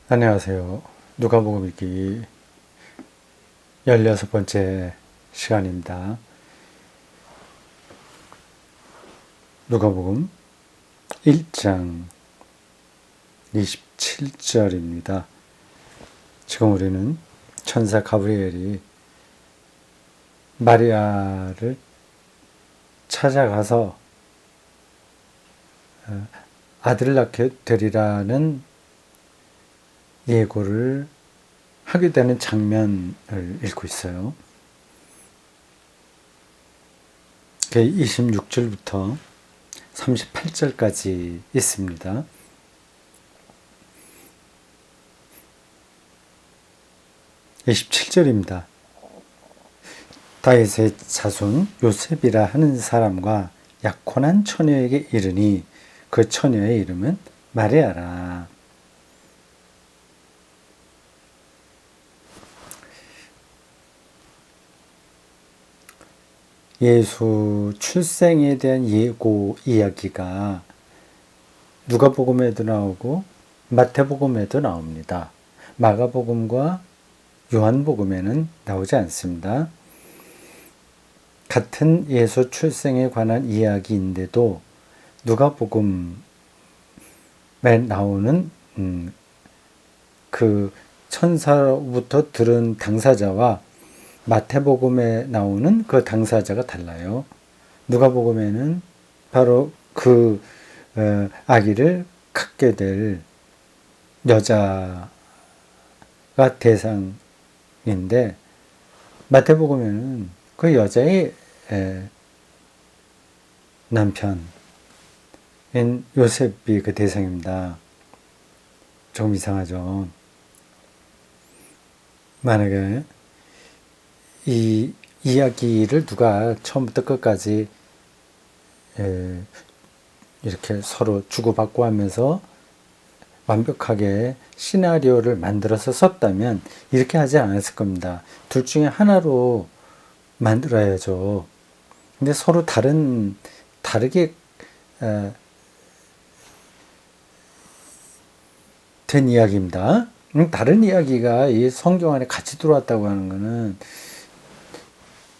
안녕하세요. 누가복음 읽기 16번째 시간입니다. 누가복음 1장 27절입니다. 지금 우리는 천사 가브리엘이 마리아를 찾아가서 아들을 낳게 되리라는 예고를 하게 되는 장면을 읽고 있어요. 26절부터 38절까지 있습니다. 27절입니다. 다윗의 자손 요셉이라 하는 사람과 약혼한 처녀에게 이르니 그 처녀의 이름은 마리아라. 예수 출생에 대한 예고 이야기가 누가복음에도 나오고 마태복음에도 나옵니다. 마가복음과 요한복음에는 나오지 않습니다. 같은 예수 출생에 관한 이야기인데도 누가복음에 나오는 그 천사로부터 들은 당사자와 마태복음에 나오는 그 당사자가 달라요. 누가복음에는 바로 그 아기를 갖게 될 여자가 대상인데 마태복음에는 그 여자의 남편인 요셉이 그 대상입니다. 조금 이상하죠. 만약에 이 이야기를 누가 처음부터 끝까지 이렇게 서로 주고받고 하면서 완벽하게 시나리오를 만들어서 썼다면 이렇게 하지 않았을 겁니다. 둘 중에 하나로 만들어야죠. 근데 서로 다르게 된 이야기입니다. 다른 이야기가 이 성경 안에 같이 들어왔다고 하는 것은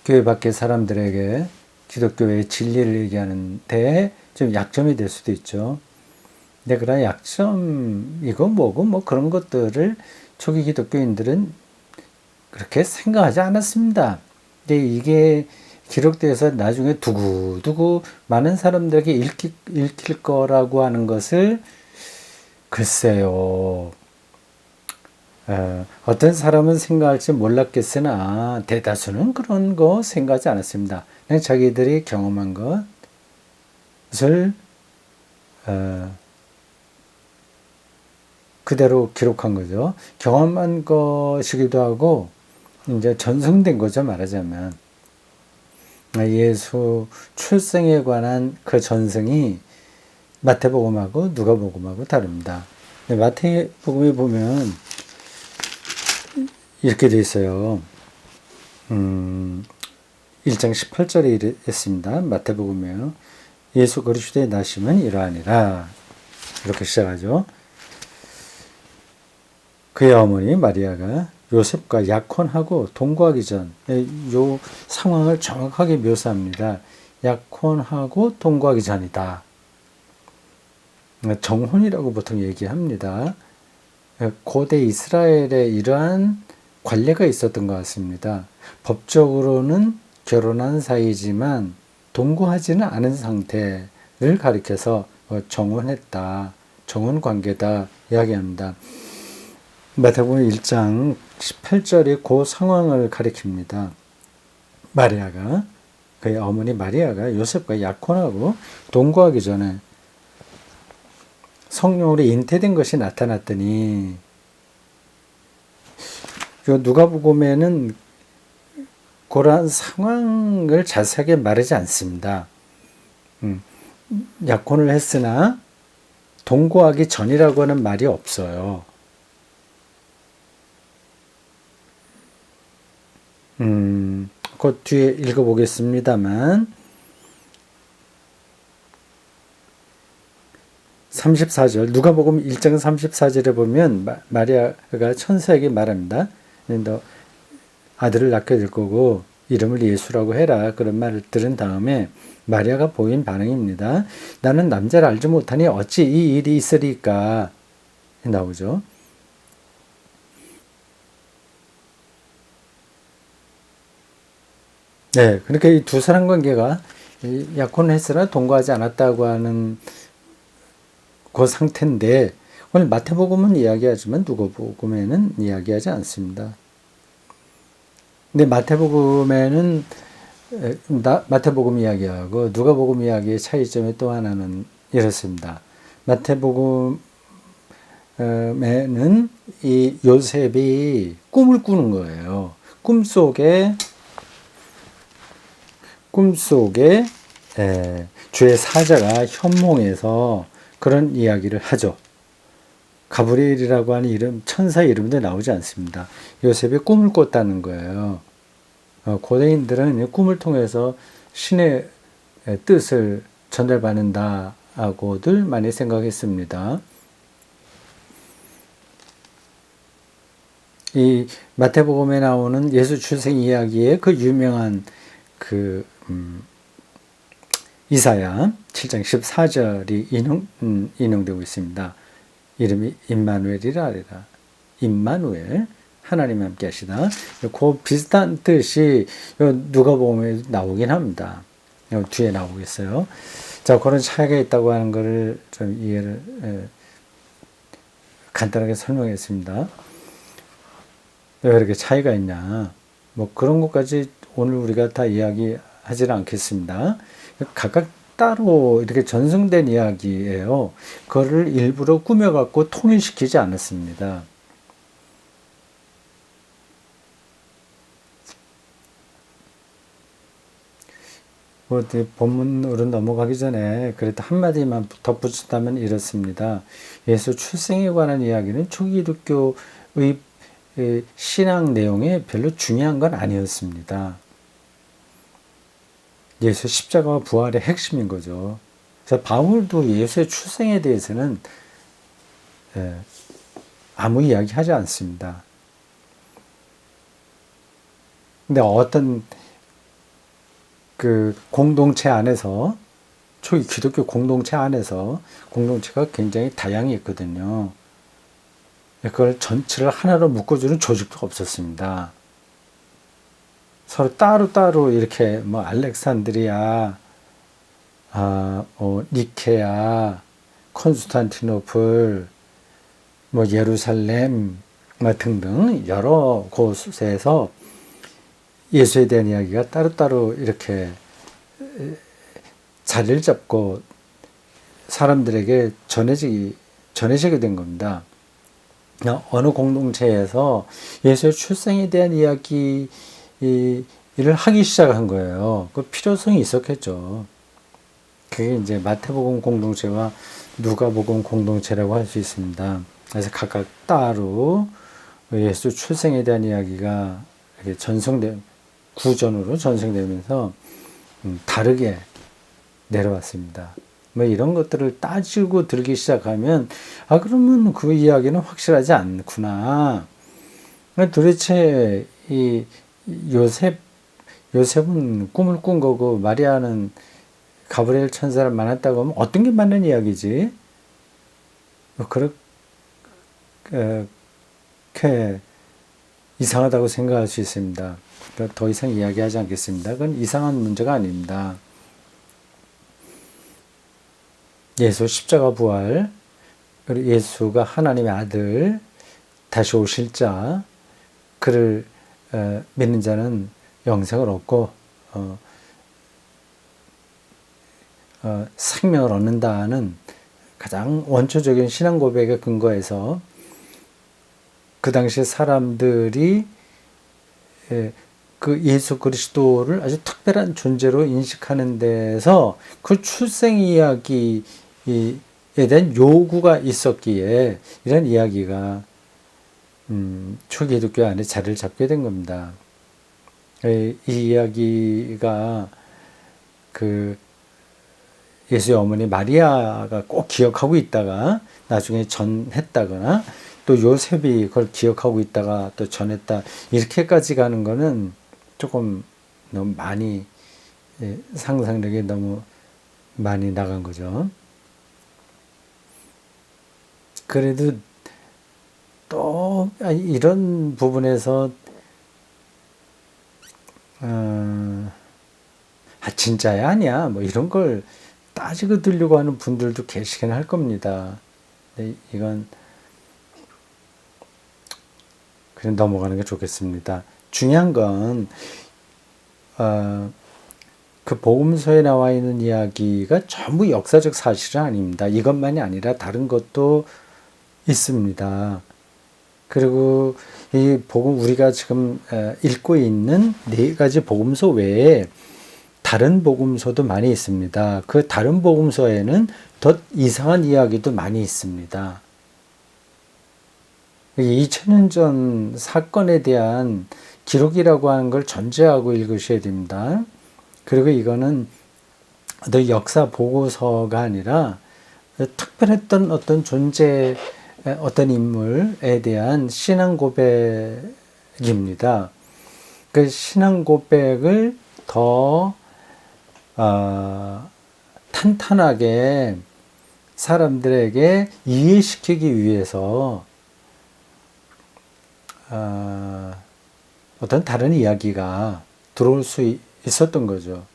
교회 밖의 사람들에게 기독교의 진리를 얘기하는데 좀 약점이 될 수도 있죠. 근데 그런 약점, 이거 뭐고 뭐 그런 것들을 초기 기독교인들은 그렇게 생각하지 않았습니다. 근데 이게 기록되어서 나중에 두고두고 많은 사람들에게 읽힐 거라고 하는 것을 글쎄요. 어떤 사람은 생각할지 몰랐겠으나 대다수는 그런 거 생각하지 않았습니다. 그냥 자기들이 경험한 것을 그대로 기록한 거죠. 경험한 것이기도 하고 이제 전승된 거죠, 말하자면. 예수 출생에 관한 그 전승이 마태복음하고 누가복음하고 다릅니다. 마태복음에 보면 이렇게 돼 있어요. 1장 18절에 있습니다. 마태복음에요. 예수 그리스도의 나심은 이러하니라. 이렇게 시작하죠. 그의 어머니 마리아가 요셉과 약혼하고 동거하기 전, 요 상황을 정확하게 묘사합니다. 약혼하고 동거하기 전이다. 정혼이라고 보통 얘기합니다. 고대 이스라엘에 이러한 관례가 있었던 것 같습니다. 법적으로는 결혼한 사이지만 동거하지는 않은 상태를 가리켜서 정혼했다, 정혼 관계다 이야기합니다. 마태복음 1장 18절이 그 상황을 가리킵니다. 마리아가, 그의 어머니 마리아가 요셉과 약혼하고 동거하기 전에 성령으로 잉태된 것이 나타났더니, 누가복음에는 그러한 상황을 자세하게 말하지 않습니다. 약혼을 했으나 동거하기 전이라고 하는 말이 없어요. 그 뒤에 읽어보겠습니다만 34절, 누가복음 1장 34절에 보면 마리아가 천사에게 말합니다. 너 아들을 낳게 될 거고 이름을 예수라고 해라. 그런 말을 들은 다음에 마리아가 보인 반응입니다. 나는 남자를 알지 못하니 어찌 이 일이 있으리까? 나오죠. 네, 그러니까 이 두 사람 관계가 약혼했으나 동거하지 않았다고 하는 그 상태인데, 오늘 마태복음은 이야기하지만 누가복음에는 이야기하지 않습니다. 근데 마태복음에는 마태복음 이야기하고 누가복음 이야기의 차이점의 또 하나는 이렇습니다. 마태복음에는 이 요셉이 꿈을 꾸는 거예요. 꿈속에 주의 사자가 현몽에서 그런 이야기를 하죠. 가브리엘이라고 하는 이름, 천사 이름도 나오지 않습니다. 요셉이 꿈을 꿨다는 거예요. 고대인들은 꿈을 통해서 신의 뜻을 전달받는다고들 많이 생각했습니다. 이 마태복음에 나오는 예수 출생 이야기의 그 유명한 이사야 7장 14절이 인용되고 있습니다. 이름이 임마누엘이라 하리라. 임마누엘, 하나님이 함께 하시다. 그 비슷한 뜻이 누가복음에 나오긴 합니다. 뒤에 나오겠어요. 자, 그런 차이가 있다고 하는 것을 좀 이해를 간단하게 설명했습니다. 왜 이렇게 차이가 있냐? 뭐 그런 것까지 오늘 우리가 다 이야기하지는 않겠습니다. 각각 따로 이렇게 전승된 이야기예요. 그거를 일부러 꾸며갖고 통일시키지 않았습니다. 본문으로 넘어가기 전에 그래도 한마디만 덧붙인다면 이렇습니다. 예수 출생에 관한 이야기는 초기 기독교의 신앙 내용에 별로 중요한 건 아니었습니다. 예수 십자가와 부활의 핵심인 거죠. 그래서 바울도 예수의 출생에 대해서는 아무 이야기 하지 않습니다. 근데 어떤 그 공동체 안에서, 초기 기독교 공동체 안에서 공동체가 굉장히 다양했거든요. 그걸 전체를 하나로 묶어주는 조직도 없었습니다. 서로 따로따로 이렇게 뭐 알렉산드리아, 니케아, 콘스탄티노플, 뭐 예루살렘 등등 여러 곳에서 예수에 대한 이야기가 따로따로 이렇게 자리를 잡고 사람들에게 전해지게 된 겁니다. 어느 공동체에서 예수의 출생에 대한 이야기를 하기 시작한 거예요. 그 필요성이 있었겠죠. 그게 이제 마태복음 공동체와 누가복음 공동체라고 할 수 있습니다. 그래서 각각 따로 예수 출생에 대한 이야기가 구전으로 전승되면서 다르게 내려왔습니다. 뭐 이런 것들을 따지고 들기 시작하면 그러면 그 이야기는 확실하지 않구나. 도대체 이 요셉은 꿈을 꾼 거고 마리아는 가브리엘 천사를 만났다고 하면 어떤 게 맞는 이야기지? 그렇게 이상하다고 생각할 수 있습니다. 그러니까 더 이상 이야기하지 않겠습니다. 그건 이상한 문제가 아닙니다. 예수 십자가 부활, 그리고 예수가 하나님의 아들, 다시 오실 자, 그를 믿는 자는 영생을 얻고 생명을 얻는다는 가장 원초적인 신앙 고백에 근거해서 그 당시 사람들이 그 예수 그리스도를 아주 특별한 존재로 인식하는 데서 그 출생 이야기에 대한 요구가 있었기에 이런 이야기가 초기 기독교 안에 자리를 잡게 된 겁니다. 이 이야기가 예수의 어머니 마리아가 꼭 기억하고 있다가 나중에 전했다거나 또 요셉이 그걸 기억하고 있다가 또 전했다 이렇게까지 가는 거는 조금 너무 많이 상상력이 너무 많이 나간 거죠. 그래도 또 이런 부분에서 진짜야 아니야 뭐 이런 걸 따지고 들려고 하는 분들도 계시긴 할 겁니다. 근데 이건 그냥 넘어가는 게 좋겠습니다. 중요한 건 그 복음서에 나와 있는 이야기가 전부 역사적 사실은 아닙니다. 이것만이 아니라 다른 것도 있습니다. 그리고 이 복음 우리가 지금 읽고 있는 네 가지 복음서 외에 다른 복음서도 많이 있습니다. 그 다른 복음서에는 더 이상한 이야기도 많이 있습니다. 2000년 전 사건에 대한 기록이라고 하는 걸 전제하고 읽으셔야 됩니다. 그리고 이거는 어떤 역사 보고서가 아니라 특별했던 어떤 존재, 어떤 인물에 대한 신앙 고백입니다. 그 신앙 고백을 더 탄탄하게 사람들에게 이해시키기 위해서 어떤 다른 이야기가 들어올 수 있었던 거죠.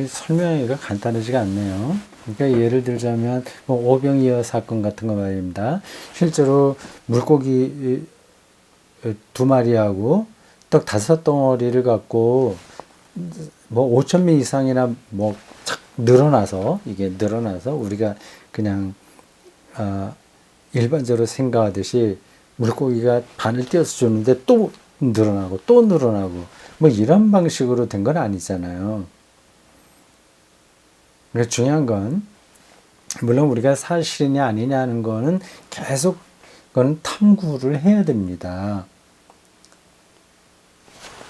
설명하기가 간단하지가 않네요. 그러니까 예를 들자면 뭐 오병이어 사건 같은 거 말입니다. 실제로 물고기 2마리하고 떡 5덩어리를 갖고 뭐 5,000명 이상이나 뭐 늘어나서 우리가 그냥 일반적으로 생각하듯이 물고기가 반을 띄어서 주는데 또 늘어나고 뭐 이런 방식으로 된 건 아니잖아요. 그러니까 중요한 건 물론 우리가 사실이냐 아니냐 하는 거는 계속 그건 탐구를 해야 됩니다.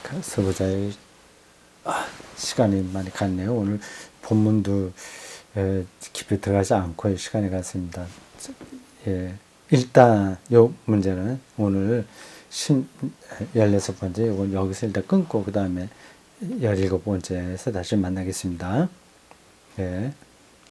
그래서 보자. 시간이 많이 갔네요. 오늘 본문도 깊이 들어가지 않고 시간이 갔습니다. 일단 요 문제는 오늘 16번째 이건 여기서 일단 끊고 그 다음에 17번째에서 다시 만나겠습니다. 예.